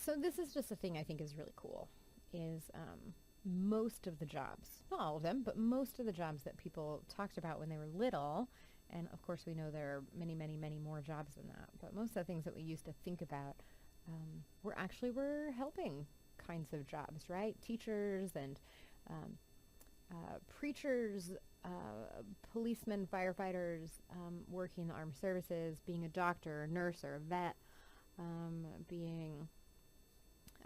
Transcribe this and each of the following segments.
So this is just a thing I think is really cool, is most of the jobs, not all of them, but most of the jobs that people talked about when they were little, and of course we know there are many, many, many more jobs than that, but most of the things that we used to think about were helping kinds of jobs, right? Teachers and um, preachers, policemen, firefighters, working in the armed services, being a doctor, a nurse, or a vet, being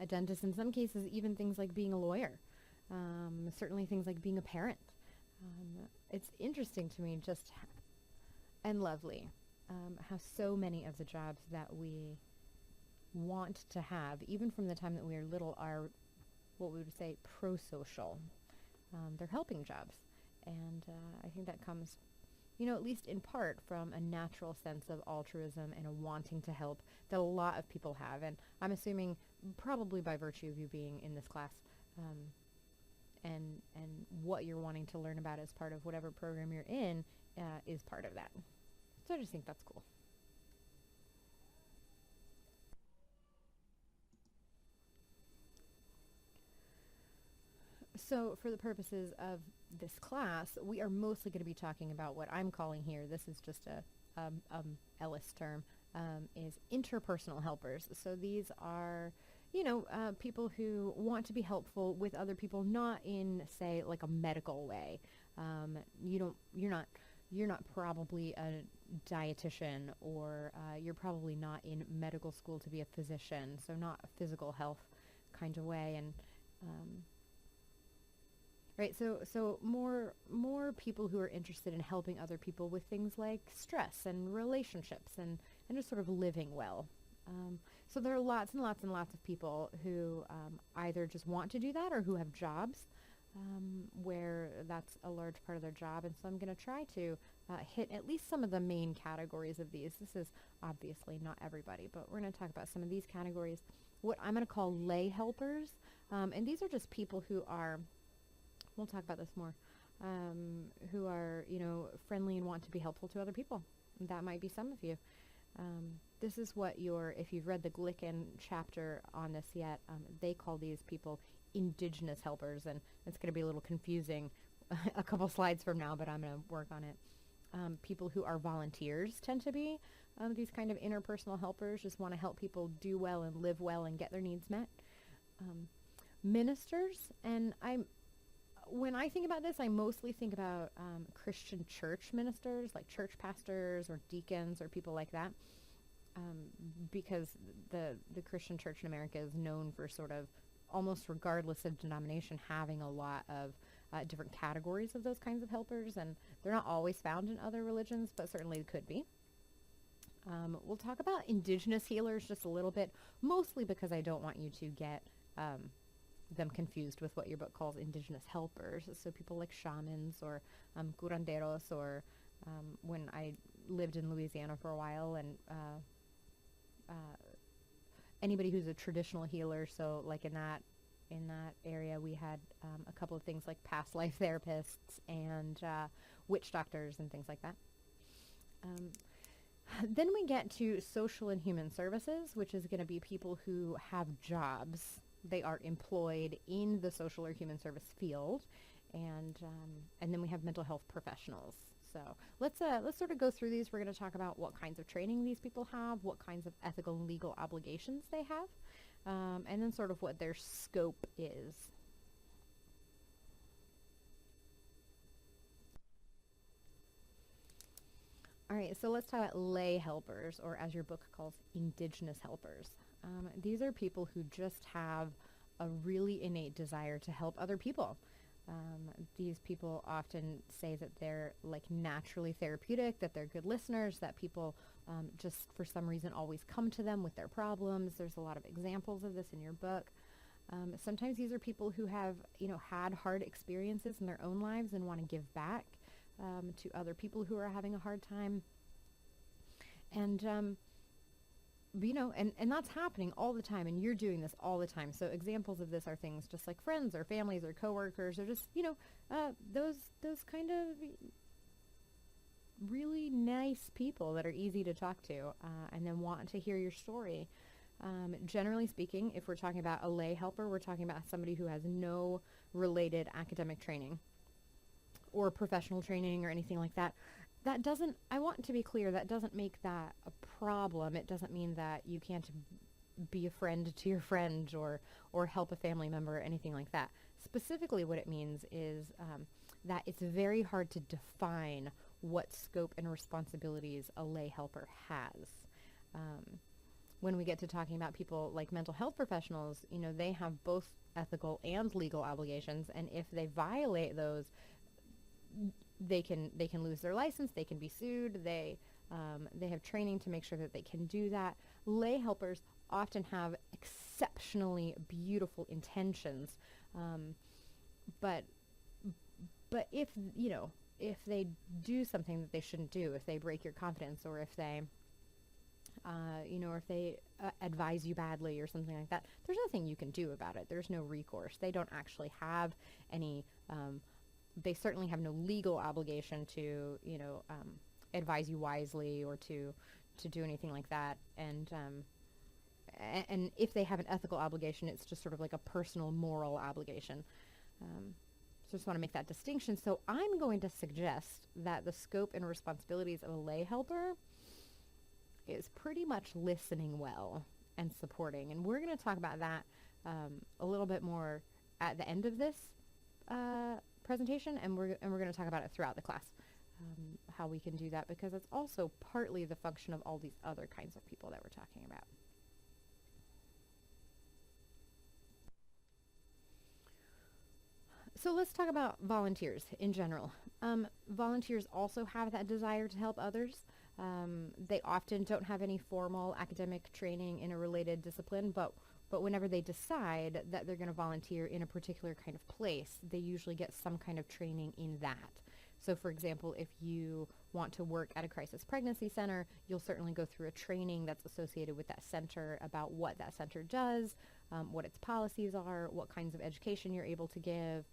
a dentist, in some cases even things like being a lawyer, certainly things like being a parent. It's interesting to me and lovely how so many of the jobs that we want to have, even from the time that we are little, are what we would say pro-social. They're helping jobs. And I think that comes, at least in part from a natural sense of altruism and a wanting to help that a lot of people have. And I'm assuming probably by virtue of you being in this class, and what you're wanting to learn about as part of whatever program you're in is part of that. So I just think that's cool. So for the purposes of this class, we are mostly going to be talking about what I'm calling here, this is just a Ellis term, is interpersonal helpers. So these are, people who want to be helpful with other people, not in, say, like a medical way. You're not probably a dietitian, or you're probably not in medical school to be a physician, so not a physical health kind of way. And right, so more people who are interested in helping other people with things like stress and relationships and just sort of living well. So there are lots and lots and lots of people who either just want to do that or who have jobs where that's a large part of their job. And so I'm going to try to hit at least some of the main categories of these. This is obviously not everybody, but we're going to talk about some of these categories. What I'm going to call lay helpers, and these are just people who are, we'll talk about this more, who are, friendly and want to be helpful to other people. That might be some of you. This is what if you've read the Glicken chapter on this yet, they call these people Indigenous helpers, and it's going to be a little confusing a couple slides from now, but I'm going to work on it. People who are volunteers tend to be these kind of interpersonal helpers, just want to help people do well and live well and get their needs met. Ministers, and when I think about this, I mostly think about Christian church ministers, like church pastors or deacons or people like that, because the Christian church in America is known for sort of, almost regardless of denomination, having a lot of different categories of those kinds of helpers, and they're not always found in other religions, but certainly could be. We'll talk about Indigenous healers just a little bit, mostly because I don't want you to get them confused with what your book calls Indigenous helpers. So people like shamans or curanderos, or when I lived in Louisiana for a while, and anybody who's a traditional healer. So like in that area, we had a couple of things like past life therapists and witch doctors and things like that. Then we get to social and human services, which is going to be people who have jobs. They are employed in the social or human service field, and then we have mental health professionals. So let's sort of go through these. We're going to talk about what kinds of training these people have, what kinds of ethical and legal obligations they have, and then sort of what their scope is. All right, so let's talk about lay helpers, or as your book calls, Indigenous helpers. These are people who just have a really innate desire to help other people. These people often say that they're like naturally therapeutic, that they're good listeners, that people just for some reason always come to them with their problems. There's a lot of examples of this in your book. Sometimes these are people who have, had hard experiences in their own lives and want to give back to other people who are having a hard time. And and that's happening all the time, and you're doing this all the time. So examples of this are things just like friends or families or coworkers, or just, those kind of really nice people that are easy to talk to, and then want to hear your story. Generally speaking, if we're talking about a lay helper, we're talking about somebody who has no related academic training or professional training or anything like that. That doesn't, I want to be clear, that doesn't make that a problem. It doesn't mean that you can't be a friend to your friend or help a family member or anything like that. Specifically what it means is that it's very hard to define what scope and responsibilities a lay helper has. When we get to talking about people like mental health professionals, they have both ethical and legal obligations, and if they violate those, they can lose their license, they can be sued, they have training to make sure that they can do that. Lay helpers often have exceptionally beautiful intentions, but if they do something that they shouldn't do, if they break your confidence, or if they or if they advise you badly or something like that, there's nothing you can do about it. There's no recourse. They don't actually have any, they certainly have no legal obligation to, advise you wisely or to do anything like that. And if they have an ethical obligation, it's just sort of like a personal moral obligation. So just want to make that distinction. So I'm going to suggest that the scope and responsibilities of a lay helper is pretty much listening well and supporting. And we're going to talk about that a little bit more at the end of this presentation, and we're going to talk about it throughout the class, how we can do that, because it's also partly the function of all these other kinds of people that we're talking about. So let's talk about volunteers in general. Volunteers also have that desire to help others. They often don't have any formal academic training in a related discipline, but whenever they decide that they're going to volunteer in a particular kind of place, they usually get some kind of training in that. So for example, if you want to work at a crisis pregnancy center, you'll certainly go through a training that's associated with that center about what that center does, what its policies are, what kinds of education you're able to give,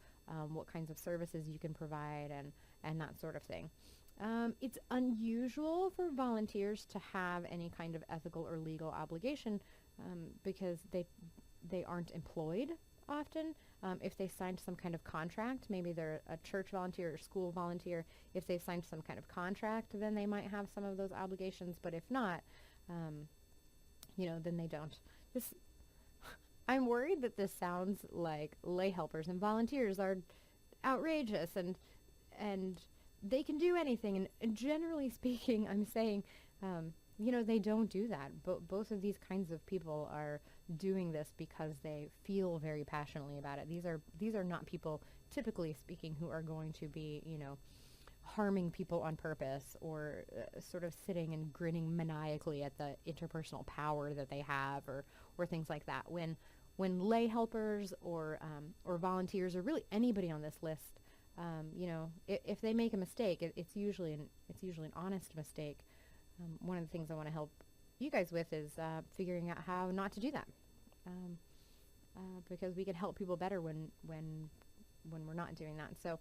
what kinds of services you can provide, and that sort of thing. It's unusual for volunteers to have any kind of ethical or legal obligation because they aren't employed often. If they signed some kind of contract, maybe they're a church volunteer or school volunteer, if they signed some kind of contract, then they might have some of those obligations, but if not, then they don't. I'm worried that this sounds like lay helpers and volunteers are outrageous and they can do anything. And generally speaking, I'm saying, they don't do that. But both of these kinds of people are doing this because they feel very passionately about it. These are not people, typically speaking, who are going to be, harming people on purpose or sort of sitting and grinning maniacally at the interpersonal power that they have or things like that. When lay helpers or volunteers or really anybody on this list, if they make a mistake, it's usually an honest mistake. One of the things I want to help you guys with is figuring out how not to do that, because we can help people better when we're not doing that. So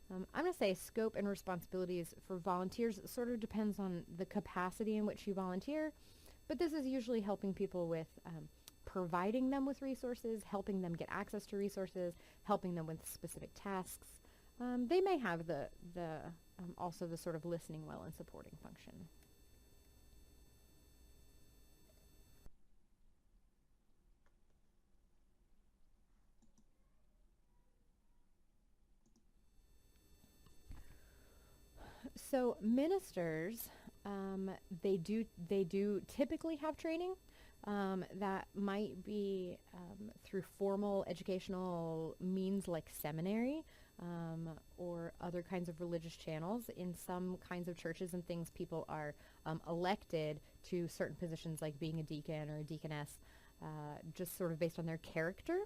I'm going to say scope and responsibilities for volunteers sort of depends on the capacity in which you volunteer, but this is usually helping people with providing them with resources, helping them get access to resources, helping them with specific tasks. They may have also the sort of listening well and supporting function. So ministers, they do typically have training that might be through formal educational means like seminary or other kinds of religious channels. In some kinds of churches and things, people are elected to certain positions like being a deacon or a deaconess just sort of based on their character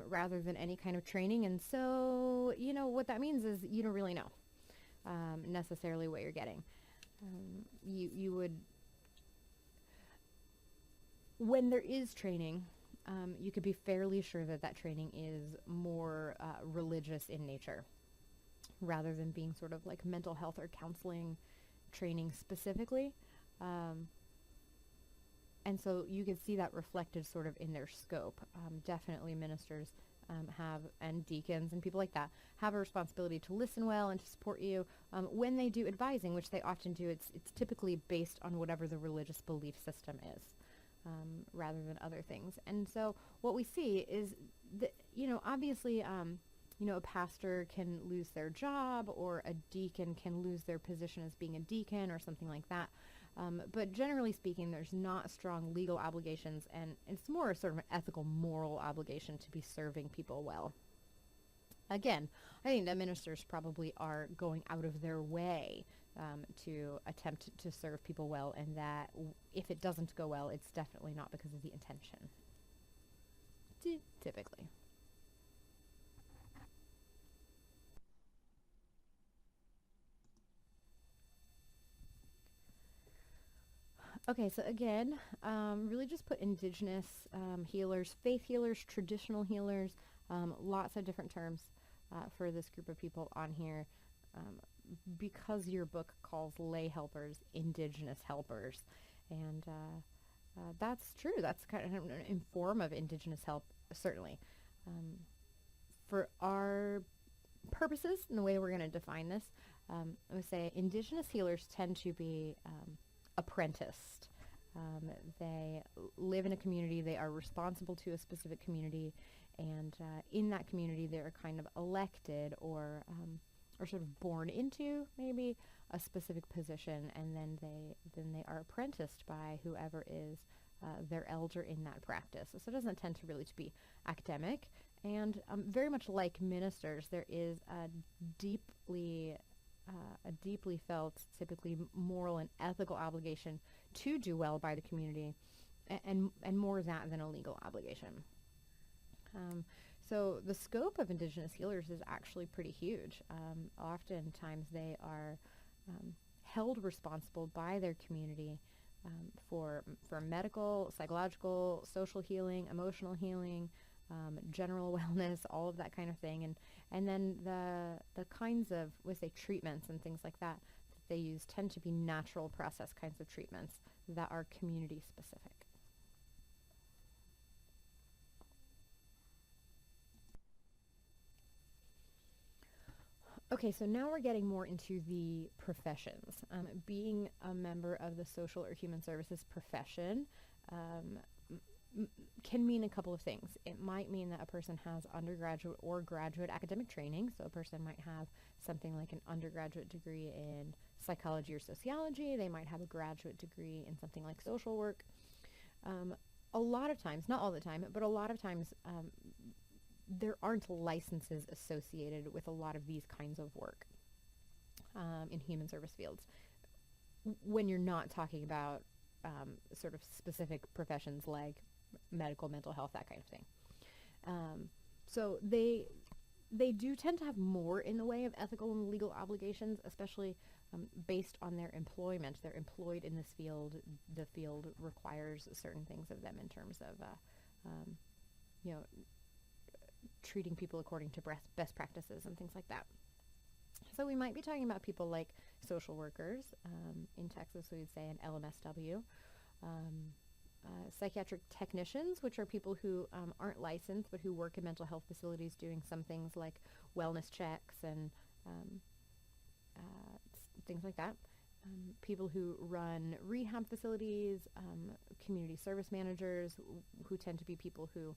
rather than any kind of training. And so, what that means is you don't really know necessarily what you're getting. You would, when there is training, you could be fairly sure that training is more religious in nature rather than being sort of like mental health or counseling training specifically. And so you can see that reflected sort of in their scope. Definitely ministers have, and deacons and people like that, have a responsibility to listen well and to support you when they do advising, which they often do. It's typically based on whatever the religious belief system is, rather than other things. And so what we see is that, obviously, a pastor can lose their job, or a deacon can lose their position as being a deacon or something like that. But generally speaking, there's not strong legal obligations, and it's more sort of an ethical, moral obligation to be serving people well. Again, I think that ministers probably are going out of their way to attempt to serve people well, and that if it doesn't go well, it's definitely not because of the intention. Typically. Okay, so again, really just put Indigenous healers, faith healers, traditional healers, lots of different terms for this group of people on here, because your book calls lay helpers Indigenous helpers. And that's true. That's kind of a form of Indigenous help, certainly. For our purposes and the way we're going to define this, I would say Indigenous healers tend to be apprenticed. They live in a community, they are responsible to a specific community, and in that community they're kind of elected or sort of born into maybe a specific position, and then they are apprenticed by whoever is their elder in that practice. So it doesn't tend to really to be academic, and very much like ministers, there is a deeply felt, typically moral and ethical obligation to do well by the community, and more of that than a legal obligation. So the scope of Indigenous healers is actually pretty huge. Oftentimes they are held responsible by their community for medical, psychological, social healing, emotional healing, general wellness, all of that kind of thing, and then the kinds of, treatments and things like that they use tend to be natural process kinds of treatments that are community specific. Okay, so now we're getting more into the professions. Being a member of the social or human services profession can mean a couple of things. It might mean that a person has undergraduate or graduate academic training. So a person might have something like an undergraduate degree in psychology or sociology. They might have a graduate degree in something like social work. A lot of times, not all the time, but a lot of times, there aren't licenses associated with a lot of these kinds of work in human service fields when you're not talking about sort of specific professions like medical, mental health, that kind of thing. So they do tend to have more in the way of ethical and legal obligations, especially based on their employment. They're employed in this field. The field requires certain things of them in terms of, treating people according to best practices and things like that. So we might be talking about people like social workers. In Texas, we would say an LMSW. Psychiatric technicians, which are people who aren't licensed but who work in mental health facilities doing some things like wellness checks and things like that. People who run rehab facilities, community service managers, who tend to be people who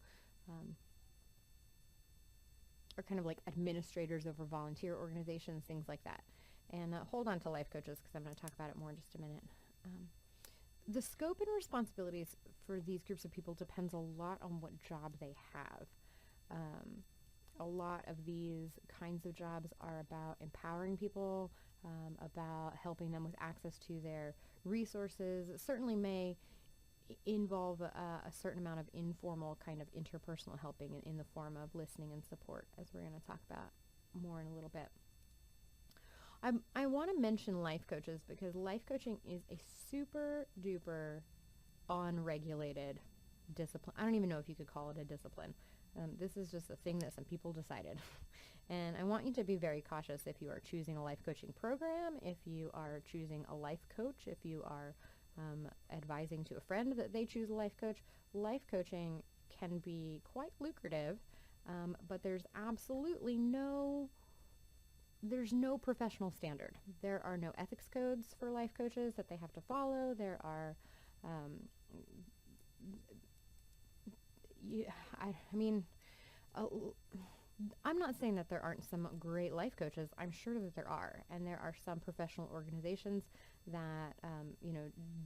are kind of like administrators over volunteer organizations, things like that. And hold on to life coaches, because I'm going to talk about it more in just a minute. The scope and responsibilities for these groups of people depends a lot on what job they have. A lot of these kinds of jobs are about empowering people, about helping them with access to their resources. It certainly may involve a certain amount of informal kind of interpersonal helping in the form of listening and support, as we're going to talk about more in a little bit. I want to mention life coaches because life coaching is a super duper unregulated discipline. I don't even know if you could call it a discipline. This is just a thing that some people decided. And I want you to be very cautious if you are choosing a life coaching program, if you are choosing a life coach, if you are advising to a friend that they choose a life coach. Life coaching can be quite lucrative, but there's absolutely there's no professional standard. There are no ethics codes for life coaches that they have to follow. There are, I mean, I'm not saying that there aren't some great life coaches. I'm sure that there are, and there are some professional organizations that,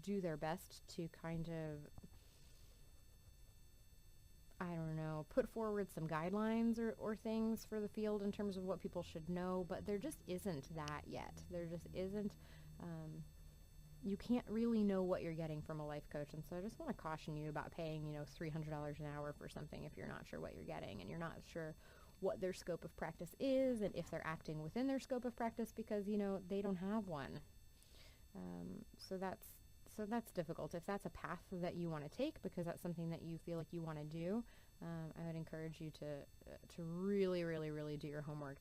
do their best to kind of, I don't know, put forward some guidelines or things for the field in terms of what people should know, but there just isn't that yet. There just isn't, you can't really know what you're getting from a life coach, and so I just want to caution you about paying, $300 an hour for something if you're not sure what you're getting, and you're not sure what their scope of practice is, and if they're acting within their scope of practice, because, they don't have one. So that's difficult. If that's a path that you want to take because that's something that you feel like you want to do, I would encourage you to really, really, really do your homework.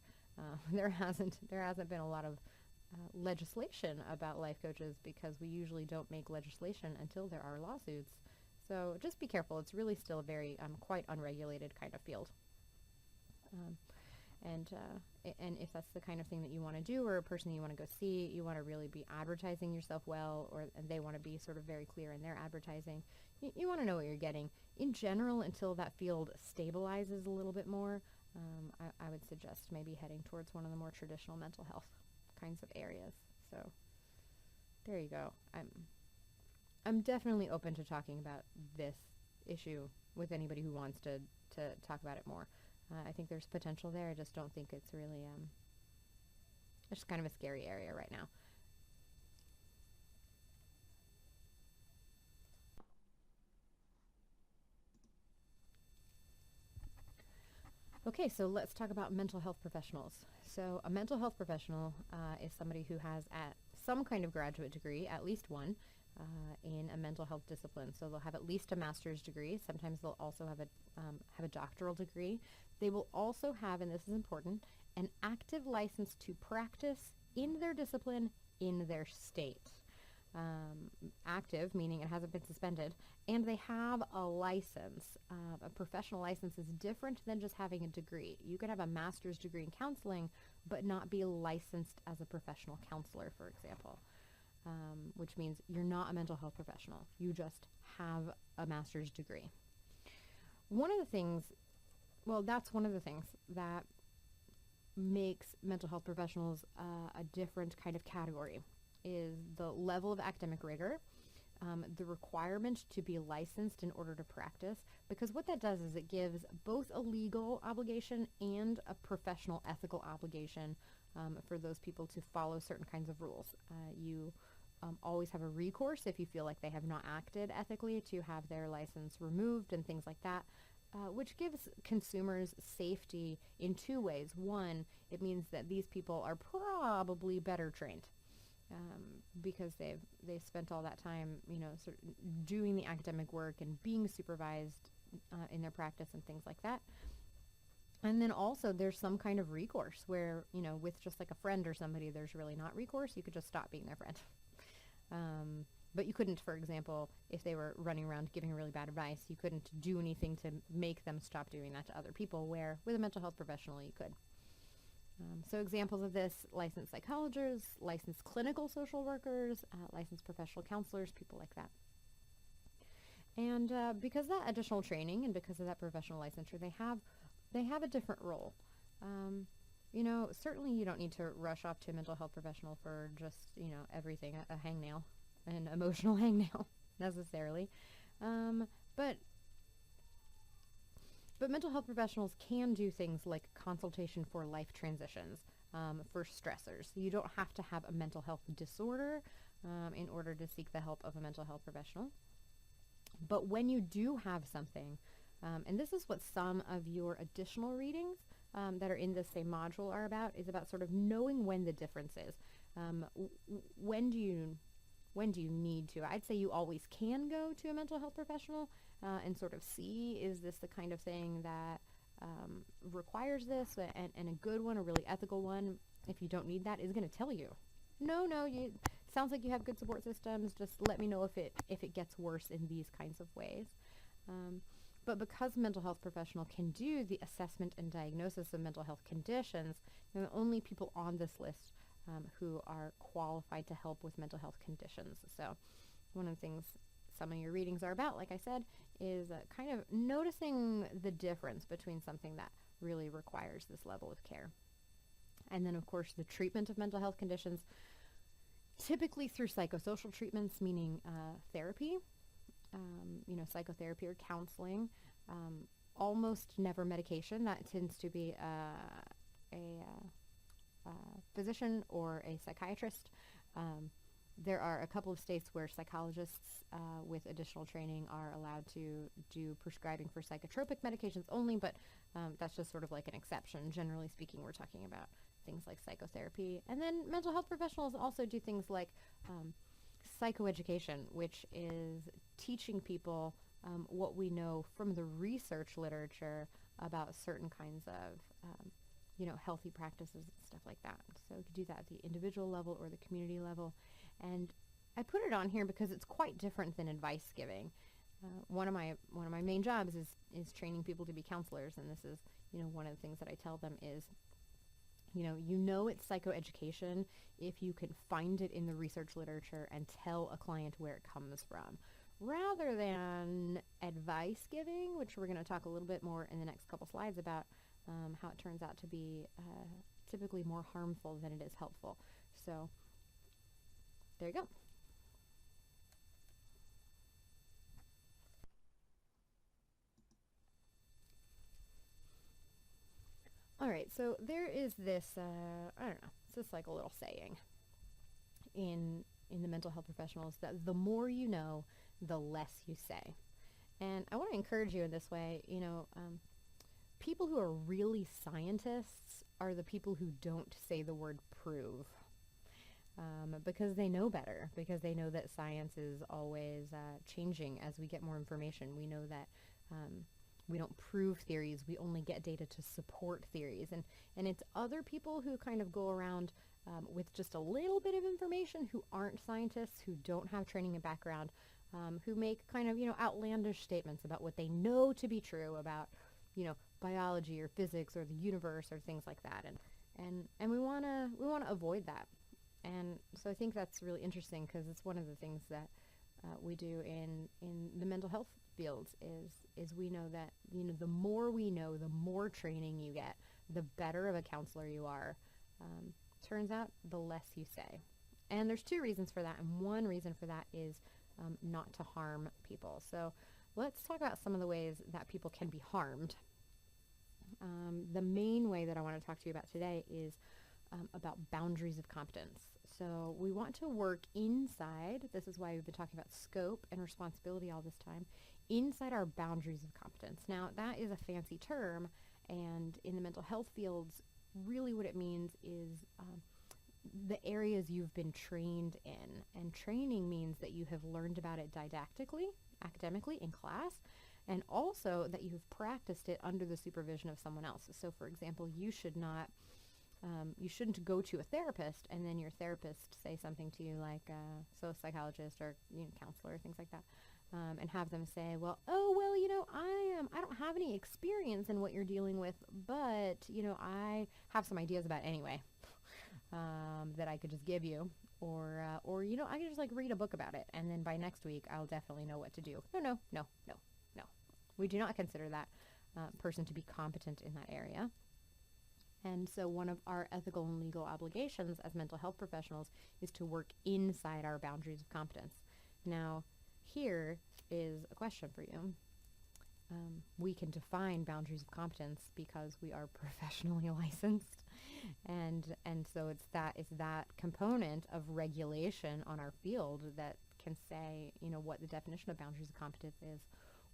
There hasn't been a lot of legislation about life coaches because we usually don't make legislation until there are lawsuits. So just be careful. It's really still a very quite unregulated kind of field. And if that's the kind of thing that you want to do, or a person you want to go see, you want to really be advertising yourself well, and they want to be sort of very clear in their advertising. You want to know what you're getting. In general, until that field stabilizes a little bit more, I would suggest maybe heading towards one of the more traditional mental health kinds of areas. So there you go. I'm definitely open to talking about this issue with anybody who wants to talk about it more. I think there's potential there. I just don't think it's really, it's just kind of a scary area right now. Okay, so let's talk about mental health professionals. So a mental health professional is somebody who has some kind of graduate degree, at least one, in a mental health discipline. So they'll have at least a master's degree. Sometimes they'll also have a doctoral degree. They will also have, and this is important, an active license to practice in their discipline in their state. Active, meaning it hasn't been suspended, and they have a license. A professional license is different than just having a degree. You could have a master's degree in counseling, but not be licensed as a professional counselor, for example. Which means you're not a mental health professional. You just have a master's degree. That's one of the things that makes mental health professionals a different kind of category, is the level of academic rigor, the requirement to be licensed in order to practice, because what that does is it gives both a legal obligation and a professional ethical obligation for those people to follow certain kinds of rules. You always have a recourse if you feel like they have not acted ethically to have their license removed and things like that, which gives consumers safety in two ways. One, it means that these people are probably better trained because they've spent all that time, sort of doing the academic work and being supervised in their practice and things like that. And then also there's some kind of recourse where, with just like a friend or somebody, there's really not recourse. You could just stop being their friend. But you couldn't, for example, if they were running around giving really bad advice, you couldn't do anything to make them stop doing that to other people, where with a mental health professional you could. So examples of this: licensed psychologists, licensed clinical social workers, licensed professional counselors, people like that. And because of that additional training and because of that professional licensure, they have a different role. Certainly you don't need to rush off to a mental health professional for just, everything, a hangnail, an emotional hangnail, necessarily. But mental health professionals can do things like consultation for life transitions, for stressors. You don't have to have a mental health disorder in order to seek the help of a mental health professional. But when you do have something, and this is what some of your additional readings that are in this same module are about, is about sort of knowing when the difference is. When do you need to? I'd say you always can go to a mental health professional and sort of see, is this the kind of thing that requires this, and a good one, a really ethical one, if you don't need that, is going to tell you, no, sounds like you have good support systems. Just let me know if it gets worse in these kinds of ways. But because a mental health professional can do the assessment and diagnosis of mental health conditions, they're the only people on this list who are qualified to help with mental health conditions. So one of the things some of your readings are about, like I said, is kind of noticing the difference between something that really requires this level of care. And then, of course, the treatment of mental health conditions, typically through psychosocial treatments, meaning therapy, psychotherapy or counseling, almost never medication. That tends to be a physician or a psychiatrist. There are a couple of states where psychologists with additional training are allowed to do prescribing for psychotropic medications only, but that's just sort of like an exception. Generally speaking, we're talking about things like psychotherapy. And then mental health professionals also do things like psychoeducation, which is teaching people what we know from the research literature about certain kinds of healthy practices and stuff like that. So you can do that at the individual level or the community level. And I put it on here because it's quite different than advice giving. One of my main jobs is training people to be counselors, and this is one of the things that I tell them is it's psychoeducation if you can find it in the research literature and tell a client where it comes from, rather than advice giving, which we're going to talk a little bit more in the next couple slides about how it turns out to be typically more harmful than it is helpful. So there you go. All right, so there is this, I don't know, it's just like a little saying in the mental health professionals that the more you know, the less you say. And I want to encourage you in this way, people who are really scientists are the people who don't say the word prove. Because they know better, because they know that science is always changing as we get more information. We know that we don't prove theories, we only get data to support theories. And it's other people who kind of go around with just a little bit of information who aren't scientists, who don't have training and background, who make kind of, outlandish statements about what they know to be true about, biology or physics or the universe or things like that. And we want to avoid that. And so I think that's really interesting because it's one of the things that we do in the mental health fields is we know that, the more we know, the more training you get, the better of a counselor you are. Turns out the less you say. And there's two reasons for that. And one reason for that is not to harm people. So let's talk about some of the ways that people can be harmed. The main way that I want to talk to you about today is about boundaries of competence. So we want to work inside, this is why we've been talking about scope and responsibility all this time, inside our boundaries of competence. Now, that is a fancy term, and in the mental health fields, really what it means is the areas you've been trained in. And training means that you have learned about it didactically, academically, in class, and also that you have practiced it under the supervision of someone else. So, for example, you shouldn't go to a therapist and then your therapist say something to you like, so a psychologist or counselor, things like that, and have them say, I don't have any experience in what you're dealing with, but I have some ideas about it anyway that I could just give you, or I could just read a book about it, and then by next week I'll definitely know what to do. No. We do not consider that person to be competent in that area. And so one of our ethical and legal obligations as mental health professionals is to work inside our boundaries of competence. Now, here is a question for you. We can define boundaries of competence because we are professionally licensed. And so it's that component of regulation on our field that can say, what the definition of boundaries of competence is.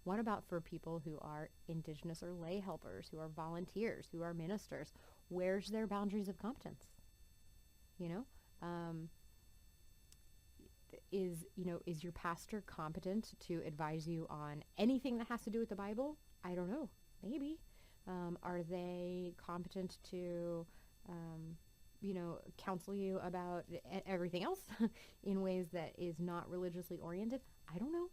What about for people who are Indigenous or lay helpers, who are volunteers, who are ministers? Where's their boundaries of competence? Is your pastor competent to advise you on anything that has to do with the Bible? I don't know. Maybe. Are they competent to, counsel you about everything else in ways that is not religiously oriented. I don't know.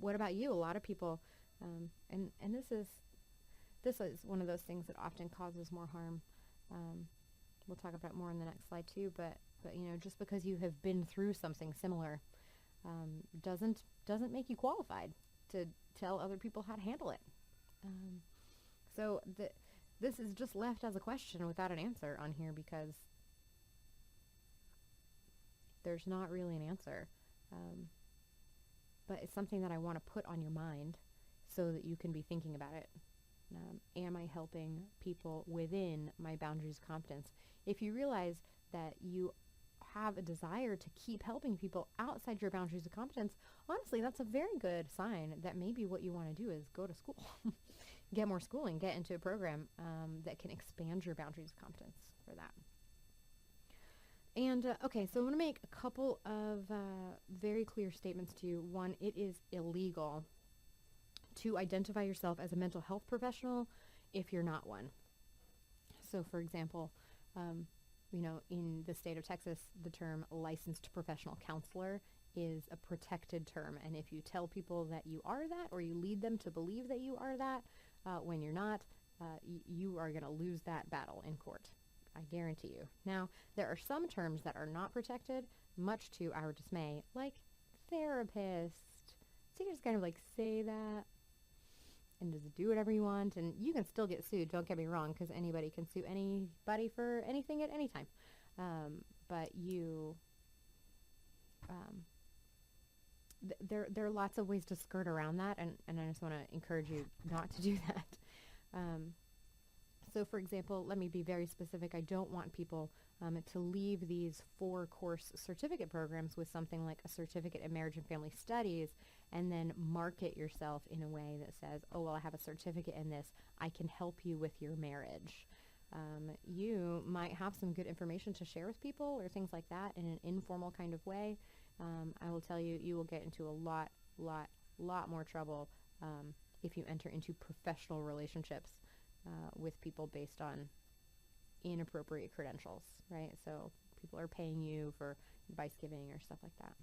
What about you? A lot of people, and this is one of those things that often causes more harm. We'll talk about more in the next slide too. But just because you have been through something similar, doesn't make you qualified to tell other people how to handle it. So this is just left as a question without an answer on here because there's not really an answer. But it's something that I want to put on your mind so that you can be thinking about it. Am I helping people within my boundaries of competence? If you realize that you have a desire to keep helping people outside your boundaries of competence, honestly, that's a very good sign that maybe what you want to do is go to school, get more schooling, get into a program that can expand your boundaries of competence for that. And, okay, so I'm going to make a couple of very clear statements to you. One, it is illegal to identify yourself as a mental health professional if you're not one. So, for example, in the state of Texas, the term licensed professional counselor is a protected term. And if you tell people that you are that, or you lead them to believe that you are that, when you're not, you are going to lose that battle in court. I guarantee you. Now, there are some terms that are not protected, much to our dismay, like therapist. So you can just kind of like say that and just do whatever you want, and you can still get sued, don't get me wrong, because anybody can sue anybody for anything at any time. But there are lots of ways to skirt around that, and I just want to encourage you not to do that. So, for example, let me be very specific. I don't want people to leave these 4-course certificate programs with something like a certificate in marriage and family studies and then market yourself in a way that says, oh, well, I have a certificate in this. I can help you with your marriage. You might have some good information to share with people or things like that in an informal kind of way. I will tell you, you will get into a lot more trouble if you enter into professional relationships with people based on inappropriate credentials, right? So people are paying you for advice giving or stuff like that.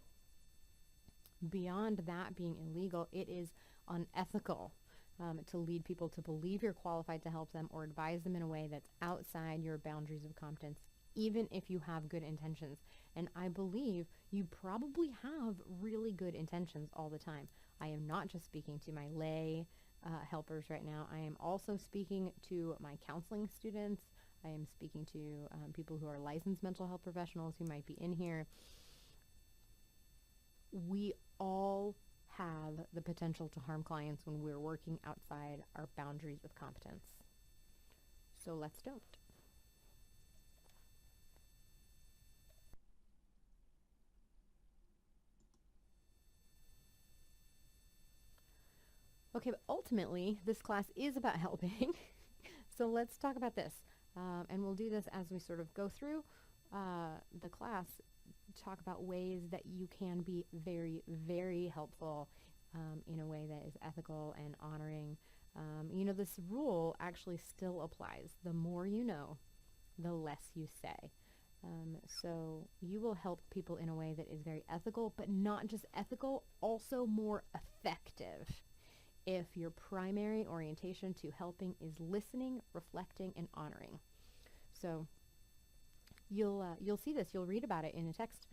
Beyond that being illegal, it is unethical to lead people to believe you're qualified to help them or advise them in a way that's outside your boundaries of competence, even if you have good intentions. And I believe you probably have really good intentions all the time. I am not just speaking to my lay helpers right now. I am also speaking to my counseling students. I am speaking to people who are licensed mental health professionals who might be in here. We all have the potential to harm clients when we're working outside our boundaries of competence. So let's don't. Okay, but ultimately, this class is about helping. So let's talk about this. And we'll do this as we sort of go through the class, talk about ways that you can be very, very helpful in a way that is ethical and honoring. This rule actually still applies. The more you know, the less you say. So you will help people in a way that is very ethical, but not just ethical, also more effective. If your primary orientation to helping is listening, reflecting, and honoring. So you'll see this, you'll read about it in a text.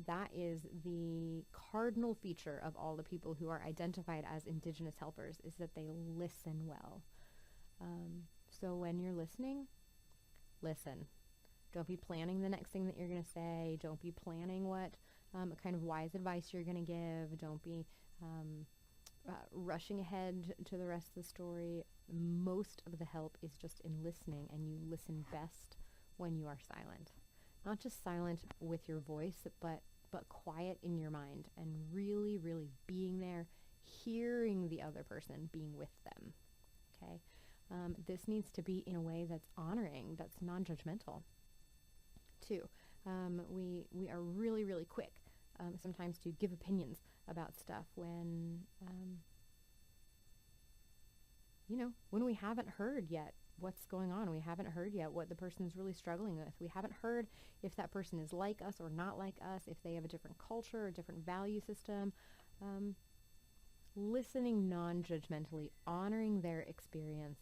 That is the cardinal feature of all the people who are identified as Indigenous helpers, is that they listen well. So when you're listening, listen. Don't be planning the next thing that you're going to say. Don't be planning what kind of wise advice you're going to give. Don't be rushing ahead to the rest of the story. Most of the help is just in listening, and you listen best when you are silent. Not just silent with your voice, but quiet in your mind, and really, really being there, hearing the other person, being with them. Okay? This needs to be in a way that's honoring, that's non-judgmental. Too, we are really, really quick sometimes to give opinions about stuff when we haven't heard yet what's going on. We haven't heard yet what the person's really struggling with. We haven't heard if that person is like us or not like us, if they have a different culture or different value system. Listening non-judgmentally, honoring their experience,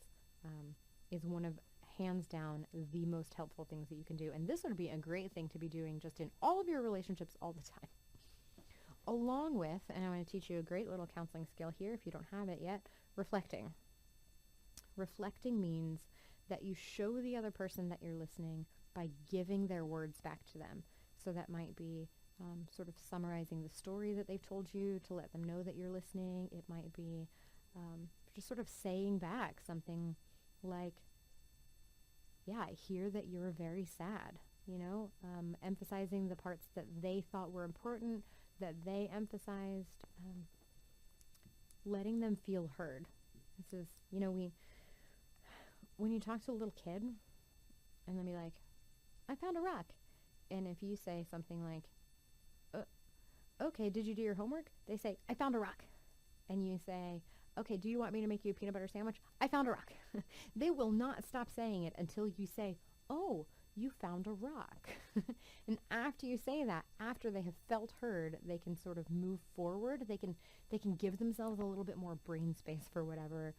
is one of, hands down, the most helpful things that you can do. And this would be a great thing to be doing just in all of your relationships all the time. Along with, and I'm going to teach you a great little counseling skill here if you don't have it yet, reflecting. Reflecting means that you show the other person that you're listening by giving their words back to them. So that might be sort of summarizing the story that they've told you to let them know that you're listening. It might be just sort of saying back something like, yeah, I hear that you're very sad, emphasizing the parts that they thought were important, that they emphasized, letting them feel heard. This is, when you talk to a little kid and they'll be like, I found a rock. And if you say something like, okay, did you do your homework? They say, I found a rock. And you say, okay, do you want me to make you a peanut butter sandwich? I found a rock. They will not stop saying it until you say, oh, you found a rock. And after you say that, after they have felt heard, they can sort of move forward. They can give themselves a little bit more brain space for whatever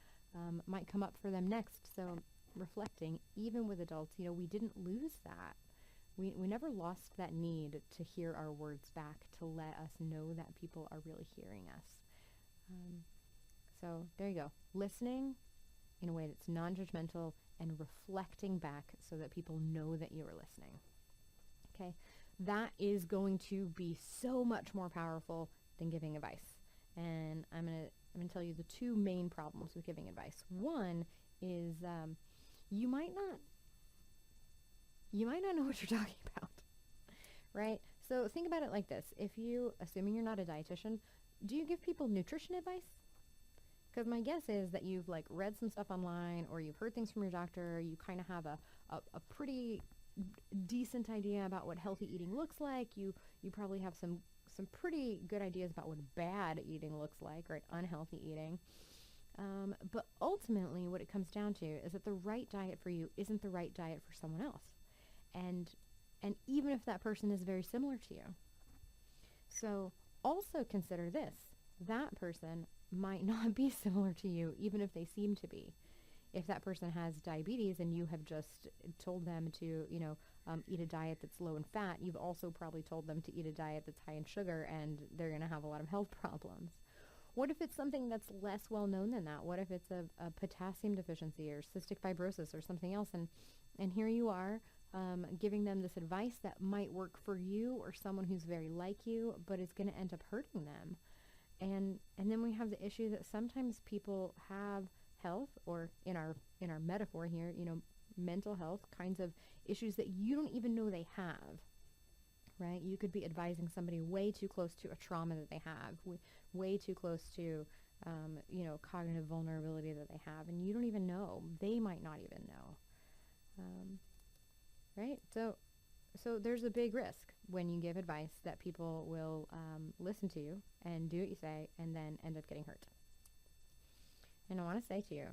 might come up for them next. So reflecting, even with adults, we didn't lose that. We never lost that need to hear our words back, to let us know that people are really hearing us. So there you go. Listening in a way that's non-judgmental and reflecting back so that people know that you are listening. Okay? That is going to be so much more powerful than giving advice. And I'm going to tell you the two main problems with giving advice. One is you might not know what you're talking about, right? So think about it like this. If you, assuming you're not a dietitian, do you give people nutrition advice? Because my guess is that you've read some stuff online, or you've heard things from your doctor. You kind of have a pretty decent idea about what healthy eating looks like. You probably have some pretty good ideas about what bad eating looks like, right? Unhealthy eating. But ultimately what it comes down to is that the right diet for you isn't the right diet for someone else. And even if that person is very similar to you. So also consider this. That person might not be similar to you, even if they seem to be. If that person has diabetes and you have just told them to, eat a diet that's low in fat, you've also probably told them to eat a diet that's high in sugar, and they're going to have a lot of health problems. What if it's something that's less well known than that? What if it's a potassium deficiency or cystic fibrosis or something else? And here you are giving them this advice that might work for you or someone who's very like you, but is going to end up hurting them. And then we have the issue that sometimes people have health, or in our metaphor here, mental health kinds of issues that you don't even know they have, right? You could be advising somebody way too close to a trauma that they have, way too close to, cognitive vulnerability that they have, and you don't even know. They might not even know, right? So there's a big risk when you give advice that people will listen to you and do what you say and then end up getting hurt. And I want to say to you,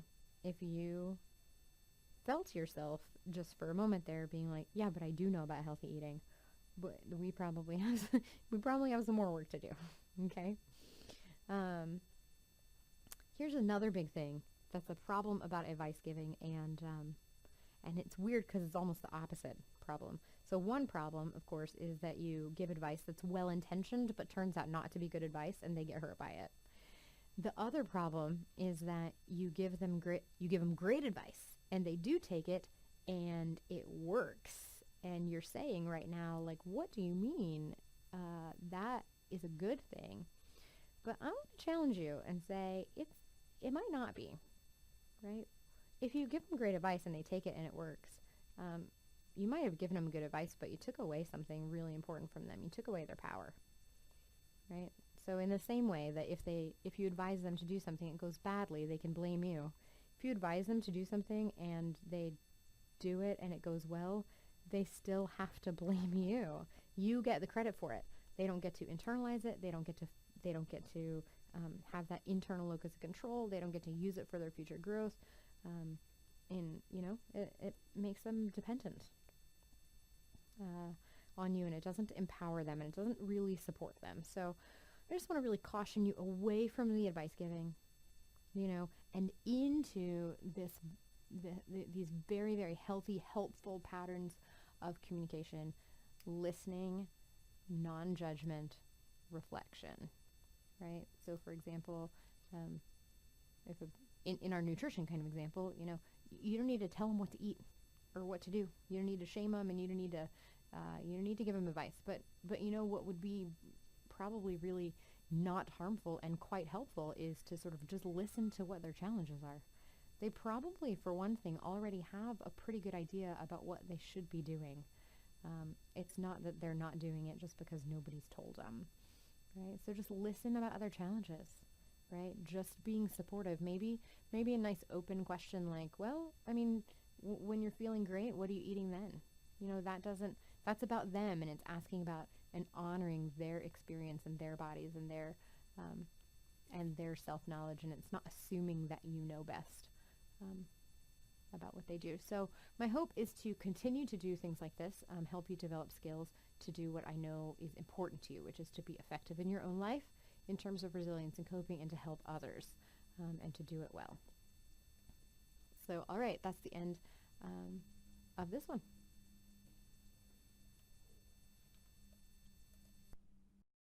if you felt yourself just for a moment there being like, yeah, but I do know about healthy eating, but we probably have some more work to do. Okay? Here's another big thing that's a problem about advice giving, and it's weird because it's almost the opposite problem. So one problem, of course, is that you give advice that's well-intentioned but turns out not to be good advice, and they get hurt by it. The other problem is that you give them great advice, and they do take it, and it works. And you're saying right now, what do you mean? That is a good thing. But I want to challenge you and say it might not be, right? If you give them great advice and they take it and it works, you might have given them good advice, but you took away something really important from them. You took away their power, right? So in the same way that if you advise them to do something, it goes badly, they can blame you. If you advise them to do something and they do it and it goes well, they still have to blame you. You get the credit for it. They don't get to internalize it. They don't get to have that internal locus of control. They don't get to use it for their future growth. it makes them dependent on you, and it doesn't empower them, and it doesn't really support them. So I just want to really caution you away from the advice giving, and into these very, very healthy, helpful patterns of communication, listening, non-judgment, reflection, right? So for example, in our nutrition kind of example, you don't need to tell them what to eat or what to do. You don't need to shame them, and you don't need to give them advice. But what would be probably really not harmful and quite helpful is to sort of just listen to what their challenges are. They probably, for one thing, already have a pretty good idea about what they should be doing. It's not that they're not doing it just because nobody's told them, right? So just listen about other challenges, right? Just being supportive. Maybe a nice open question like, well, I mean, when you're feeling great, what are you eating then? That's about them, and it's asking about and honoring their experience and their bodies and their self-knowledge, and it's not assuming that you know best about what they do. So my hope is to continue to do things like this, help you develop skills to do what I know is important to you, which is to be effective in your own life in terms of resilience and coping, and to help others, and to do it well. So, all right, that's the end of this one.